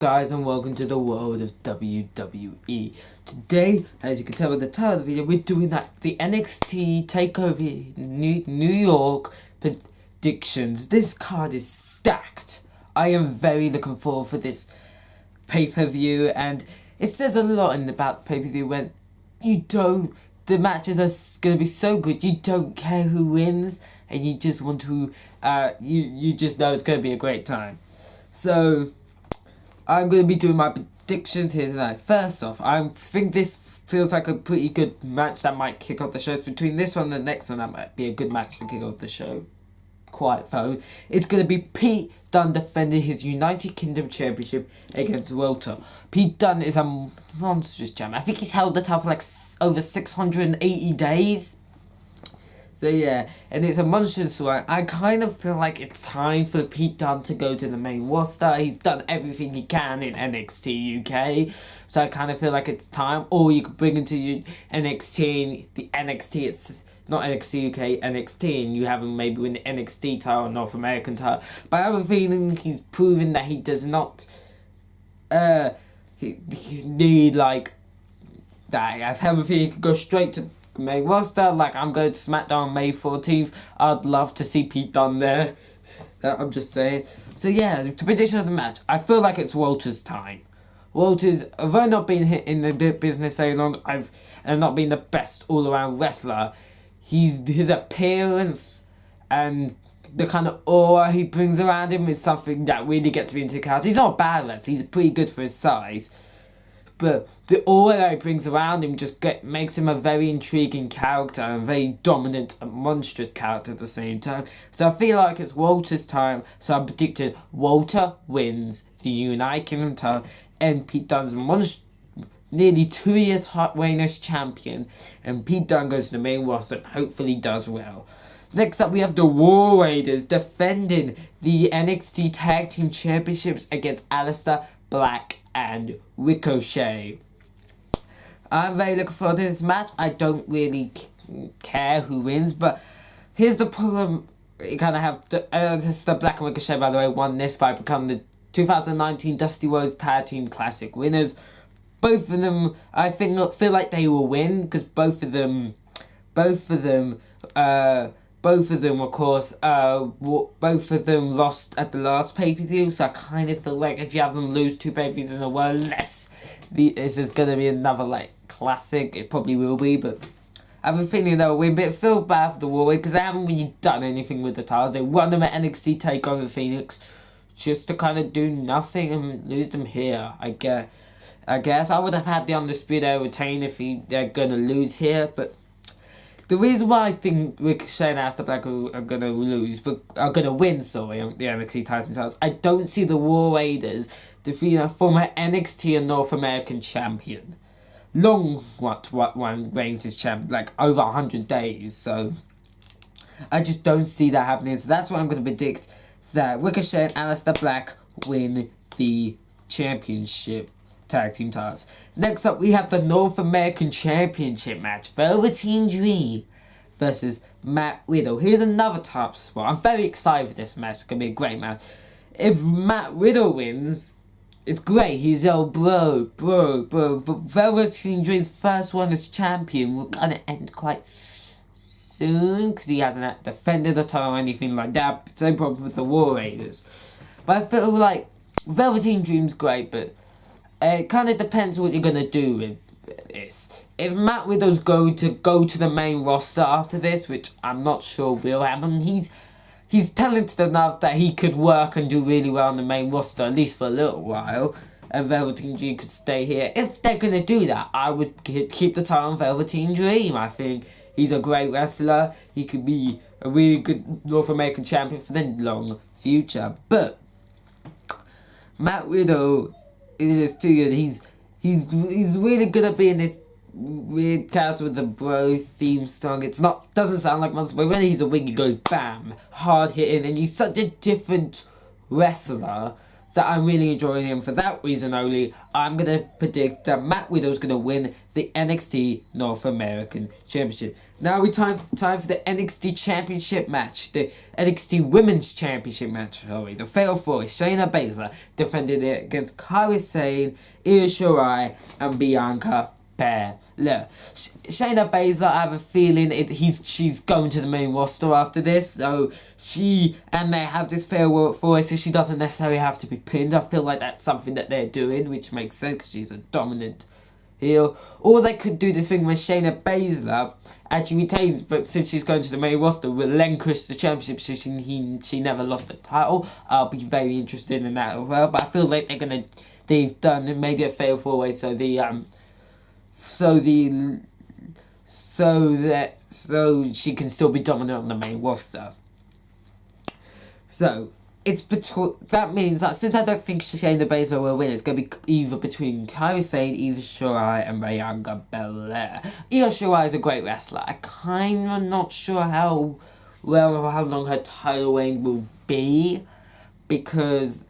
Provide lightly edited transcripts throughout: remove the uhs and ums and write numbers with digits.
Guys, and welcome to the world of WWE. Today, as you can tell by the title of the video, we're doing the NXT Takeover New York predictions. This card is stacked. I am very looking forward for this pay-per-view, and it says a lot about the pay-per-view when the matches are going to be so good, you don't care who wins, and you just want to, you just know it's going to be a great time. So I'm going to be doing my predictions here tonight. First off, I think this feels like a pretty good match that might kick off the show. Between this one and the next one, that might be a good match to kick off the show. Quite though. It's going to be Pete Dunne defending his United Kingdom Championship against Walter. Pete Dunne is a monstrous champion. I think he's held the title for like over 680 days. So yeah, and it's a monstrous one. I kind of feel like it's time for Pete Dunne to go to the main roster. He's done everything he can in NXT UK. So I kind of feel like it's time. Or you could bring him to NXT, the NXT, it's not NXT UK, NXT, and you have him maybe win the NXT title, North American title. But I have a feeling he's proven that he does not he need like that. I have a feeling he could go straight to main roster. Like, I'm going to SmackDown May 14th. I'd love to see Pete Dunne there. I'm just saying. So yeah, the prediction of the match. I feel like it's Walter's time. Walter's, although not been hit in the business very long, and not been the best all-around wrestler, his appearance and the kind of aura he brings around him is something that really gets me into the character. He's not a bad wrestler. He's pretty good for his size. But the aura that he brings around him just makes him a very intriguing character, and a very dominant and monstrous character at the same time. So I feel like it's Walter's time, so I predicted Walter wins the United Kingdom title, and Pete Dunne's nearly 2-year reign as champion, and Pete Dunne goes to the main roster and hopefully does well. Next up, we have the War Raiders defending the NXT Tag Team Championships against Aleister Black and Ricochet. I'm very looking forward to this match. I don't really care who wins, but here's the problem. You kind of have the Black and Ricochet, by the way, won this by becoming the 2019 Dusty Rhodes Tag Team Classic winners. Both of them, I feel like they will win, because both of them, of course, both of them lost at the last pay-per-view, so I kind of feel like if you have them lose 2 pay-per-views in a row, this is going to be another, like, classic. It probably will be, but I have a feeling they'll win. But it feels bad for the War Raiders, because they haven't really done anything with the titles. They won them at NXT Takeover Phoenix, just to kind of do nothing and lose them here, I guess. I would have had the Undisputed Era retain if they're going to lose here, but the reason why I think Ricochet and Aleister Black are going to lose, but are going to win, the NXT title titles, I don't see the War Raiders defeating a former NXT and North American champion. Long one reigns as champion, like over 100 days, so I just don't see that happening. So that's what I'm going to predict, that Ricochet and Aleister Black win the championship tag team titles. Next up, we have the North American Championship match. Velveteen Dream versus Matt Riddle. Here's another top spot. I'm very excited for this match. It's going to be a great match. If Matt Riddle wins, it's great. He's bro. But Velveteen Dream's first one as champion will kind of end quite soon, because he hasn't defended the title or anything like that. Same problem with the War Raiders. But I feel like Velveteen Dream's great, but it kind of depends what you're going to do with this. If Matt Riddle's going to go to the main roster after this, which I'm not sure will happen, he's talented enough that he could work and do really well on the main roster, at least for a little while, and Velveteen Dream could stay here. If they're going to do that, I would keep the title on Velveteen Dream. I think he's a great wrestler. He could be a really good North American champion for the long future. But Matt Riddle is just too good. He's really good at being this weird character with the bro theme song. Doesn't sound like Monster, but when he's a wing, he goes bam, hard hitting, and he's such a different wrestler that I'm really enjoying him for that reason only. I'm going to predict that Matt Widow's going to win the NXT North American Championship. Now we time for the NXT Championship match. The NXT Women's Championship match, the Fatal 4. Shayna Baszler defended it against Kairi Sane, Io Shirai, and Bianca Belair. Shayna Baszler, I have a feeling she's going to the main roster after this, so they have this Fatal 4, so she doesn't necessarily have to be pinned. I feel like that's something that they're doing, which makes sense because she's a dominant heel. Or they could do this thing where Shayna Baszler actually retains, but since she's going to the main roster, relinquish the championship so she never lost the title. I'll be very interested in that as well. But I feel like they've made it a Fatal 4-way, so she can still be dominant on the main roster. So that means that since I don't think Shayna Baszler will win, it's going to be either between Kairi Sane, Io Shirai, and Bianca Belair. Io Shirai is a great wrestler. I kind of not sure how long her title reign will be, because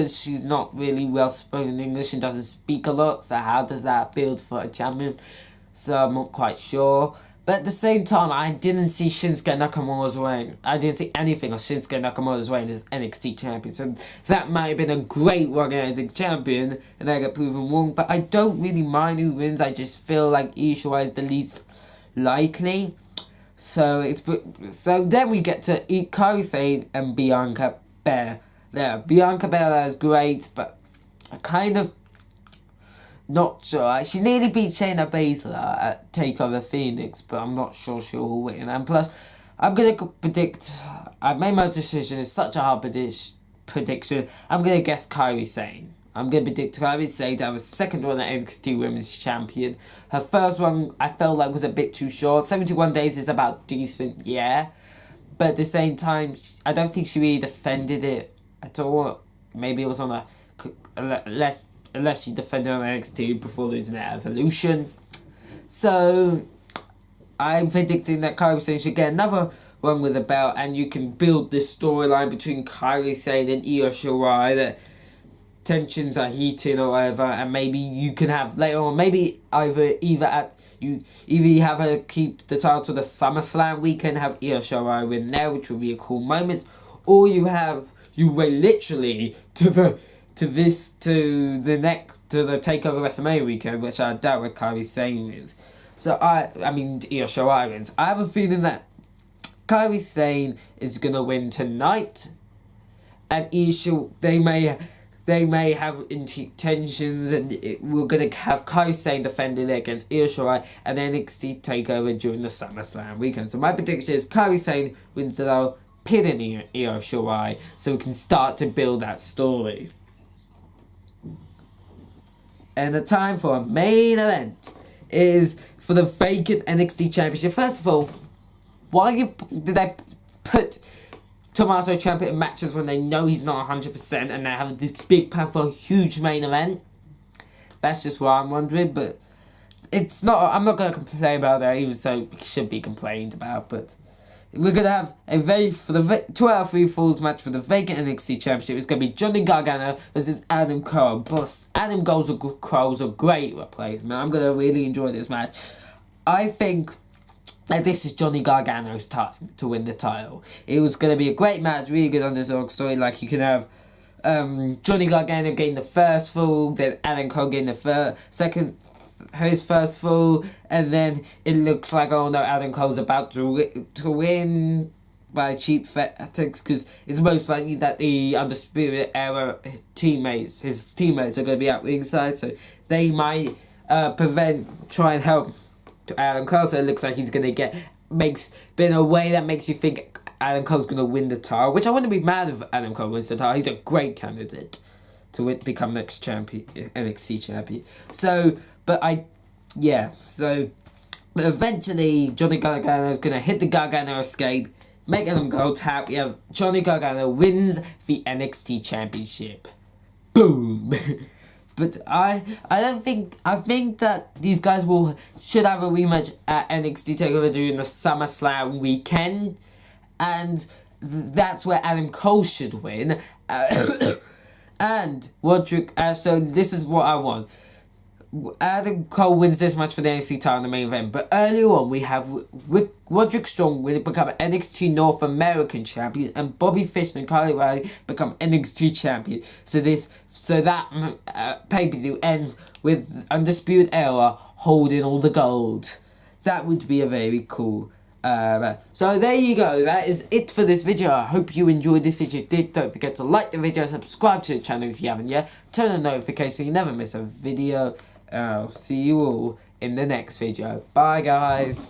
she's not really well spoken in English and doesn't speak a lot. So how does that build for a champion? So I'm not quite sure. But at the same time, I didn't see Shinsuke Nakamura's reign. I didn't see anything of Shinsuke Nakamura's reign as NXT champion. So that might have been a great organizing champion, and I got proven wrong. But I don't really mind who wins. I just feel like Io Shirai is the least likely. So then we get to Kairi Sane and Bianca Belair. Bianca Belair is great, but I kind of not sure. She nearly beat Shayna Baszler at Takeover Phoenix, but I'm not sure she'll win. And plus, I'm going to predict... I've made my decision. It's such a hard prediction. I'm going to guess Kairi Sane. I'm going to predict Kairi Sane to have a second run at NXT Women's Champion. Her first one, I felt like, was a bit too short. 71 days is about decent, yeah. But at the same time, I don't think she really defended it at all. Maybe it was on unless she defended on NXT before losing at Evolution. So I'm predicting that Kairi Sane should get another run with the belt, and you can build this storyline between Kairi Sane and Io Shirai that tensions are heating or whatever, and maybe you can have later on, maybe either you have her keep the title to the SummerSlam weekend, have Io Shirai win there, which would be a cool moment, or you wait literally to the Takeover WrestleMania weekend, which I doubt where Kairi Sane wins. So Io Shirai wins. I have a feeling that Kairi Sane is gonna win tonight, and they may have intentions, and we're gonna have Kairi Sane defending it against Io Shirai and NXT Takeover during the SummerSlam weekend. So my prediction is Kairi Sane wins the title, pinning Io Shirai, so we can start to build that story. And the time for a main event is for the vacant NXT Championship. First of all, why did they put Tommaso Ciampa in matches when they know he's not 100% and they have this big plan for a huge main event? That's just what I'm wondering, but it's not. I'm not going to complain about that, even though it should be complained about, but we're going to have for the 2 out of 3 falls match for the vacant NXT Championship. It's going to be Johnny Gargano versus Adam Cole. Plus, Adam Cole's a great replacement. I'm going to really enjoy this match. I think that this is Johnny Gargano's time to win the title. It was going to be a great match, really good underdog story. Like, you can have Johnny Gargano getting the first fall, then Adam Cole getting his first fall, and then it looks like, oh no, Adam Cole's about to win by cheap tactics, because it's most likely that the Undisputed Era teammates are going to be at ringside, so they might try and help Adam Cole, so it looks like he's going to in a way that makes you think Adam Cole's going to win the title, which I wouldn't be mad if Adam Cole wins the title. He's a great candidate to become next NXT champion. But eventually Johnny Gargano is going to hit the Gargano escape, make Adam Cole tap. We have Johnny Gargano wins the NXT championship. Boom. But I think that these guys should have a rematch at NXT Takeover during the SummerSlam weekend, and that's where Adam Cole should win, And Roderick, so this is what I want. Adam Cole wins this match for the NXT title in the main event, but earlier on we have Roderick Strong will become NXT North American champion, and Bobby Fish and Kyle O'Reilly become NXT champion. So that pay-per-view ends with Undisputed Era holding all the gold. That would be a very cool. So there you go. That is it for this video. I hope you enjoyed this video. If you did, don't forget to like the video, subscribe to the channel if you haven't yet, turn on notifications so you never miss a video. I'll see you all in the next video. Bye guys.